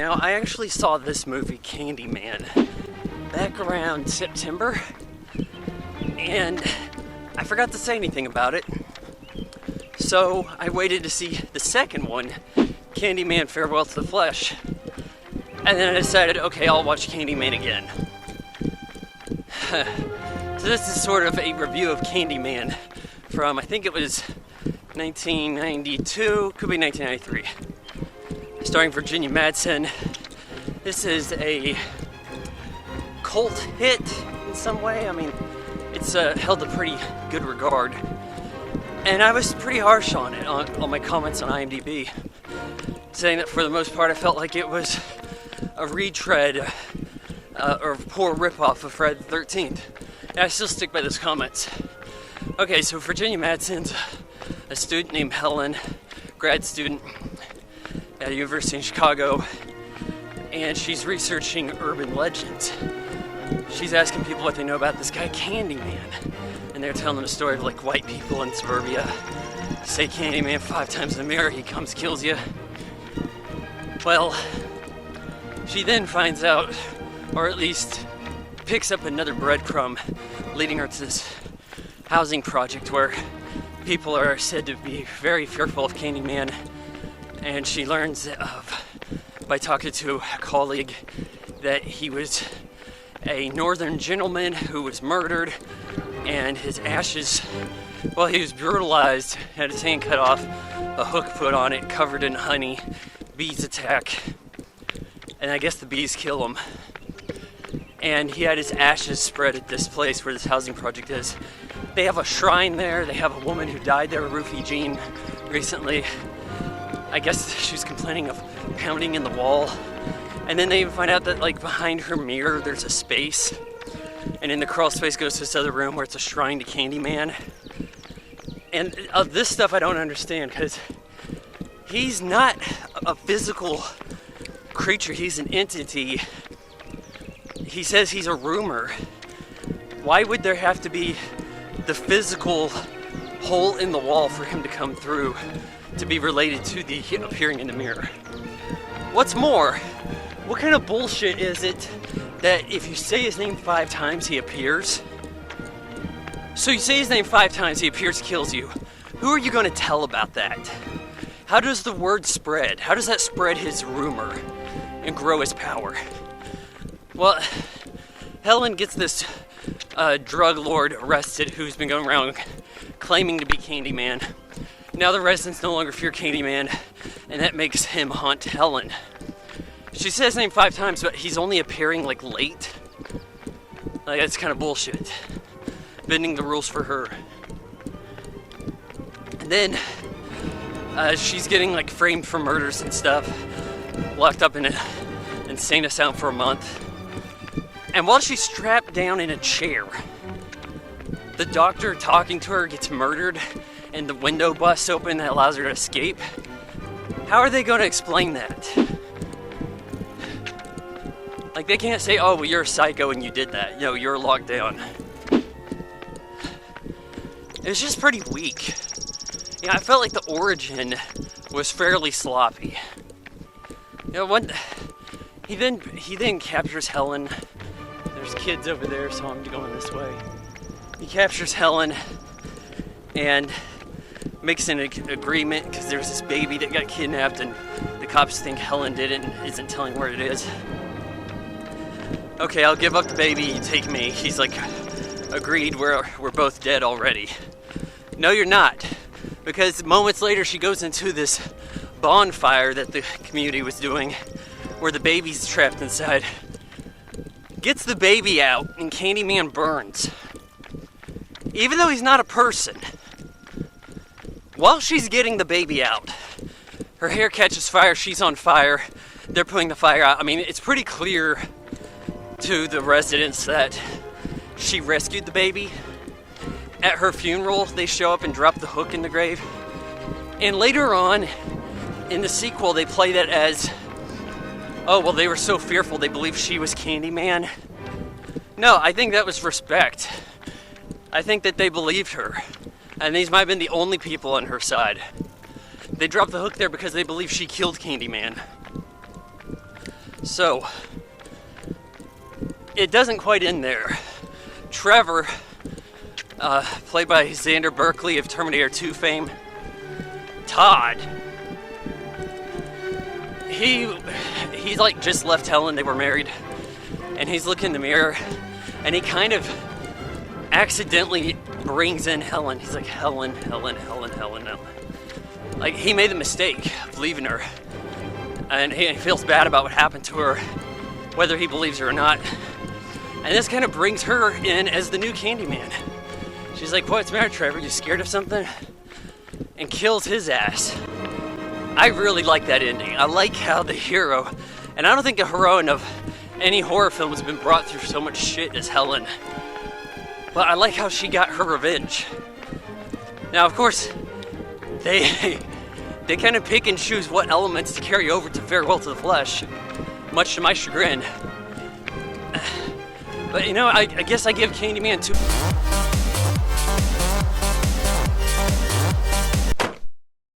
Now, I actually saw this movie, Candyman, back around September, and I forgot to say anything about it. So I waited to see the second one, Candyman Farewell to the Flesh. And then I decided, okay, I'll watch Candyman again. So this is sort of a review of Candyman from, I think it was 1992, could be 1993. Starring Virginia Madsen. This is a cult hit in some way. I mean, it's held a pretty good regard. And I was pretty harsh on it, on my comments on IMDb, saying that for the most part I felt like it was a retread or poor ripoff of Friday the 13th. And I still stick by those comments. Okay, so Virginia Madsen's a student named Helen, grad student at the University in Chicago, and she's researching urban legends. She's asking people what they know about this guy Candyman, and they're telling them a story of like white people in suburbia say Candyman 5 times in the mirror, he comes, kills you. Well, she then finds out, or at least picks up another breadcrumb leading her to this housing project where people are said to be very fearful of Candyman. And she learns by talking to a colleague that he was a northern gentleman who was murdered, and his ashes, well, he was brutalized, had his hand cut off, a hook put on it, covered in honey, bees attack, and I guess the bees kill him. And he had his ashes spread at this place where this housing project is. They have a shrine there, they have a woman who died there, Ruthie Jean, recently. I guess she was complaining of pounding in the wall. And then they even find out that like behind her mirror there's a space. And in the crawl space goes to this other room where it's a shrine to Candyman. And this stuff I don't understand, because he's not a physical creature, he's an entity. He says he's a rumor. Why would there have to be the physical hole in the wall for him to come through to be related to the appearing in the mirror? What's more, what kind of bullshit is it that if you say his name 5 times, he appears? So you say his name 5 times, he appears, kills you. Who are you going to tell about that? How does the word spread? How does that spread his rumor and grow his power? Well, Helen gets this drug lord arrested who's been going around claiming to be Candyman. Now the residents no longer fear Candyman, and that makes him haunt Helen. She says his name 5 times, but he's only appearing like late. Like, that's kind of bullshit. Bending the rules for her. And then she's getting like framed for murders and stuff, locked up in an insane asylum for a month. And while she's strapped down in a chair, the doctor talking to her gets murdered, and the window busts open that allows her to escape. How are they going to explain that? Like, they can't say, oh, well, you're a psycho and you did that. No, you're locked down. It's just pretty weak. I felt like the origin was fairly sloppy. He then captures Helen. There's kids over there, so I'm going this way. He captures Helen and makes an agreement because there's this baby that got kidnapped, and the cops think Helen did it and isn't telling where it is. Okay, I'll give up the baby, you take me. He's like, agreed, we're both dead already. No, you're not. Because moments later she goes into this bonfire that the community was doing where the baby's trapped inside. Gets the baby out, and Candyman burns. Even though he's not a person. While she's getting the baby out, her hair catches fire, she's on fire, they're putting the fire out. I mean, it's pretty clear to the residents that she rescued the baby. At her funeral, they show up and drop the hook in the grave. And later on, in the sequel, they play that as, oh, well, they were so fearful they believed she was Candyman. No, I think that was respect. I think that they believed her. And these might have been the only people on her side. They dropped the hook there because they believed she killed Candyman. So, it doesn't quite end there. Trevor, played by Xander Berkeley of Terminator 2 fame, Todd, he like just left Helen, they were married, and he's looking in the mirror, and he kind of accidentally brings in Helen. He's like, Helen. Like, he made the mistake of leaving her, and he feels bad about what happened to her, whether he believes her or not. And this kind of brings her in as the new Candyman. She's like, what's the matter, Trevor? You scared of something? And kills his ass. I really like that ending. I like how the hero, and I don't think a heroine of any horror film has been brought through so much shit as Helen. But I like how she got her revenge. Now, of course, they kind of pick and choose what elements to carry over to Farewell to the Flesh, much to my chagrin. But you know, I guess I give Candyman 2.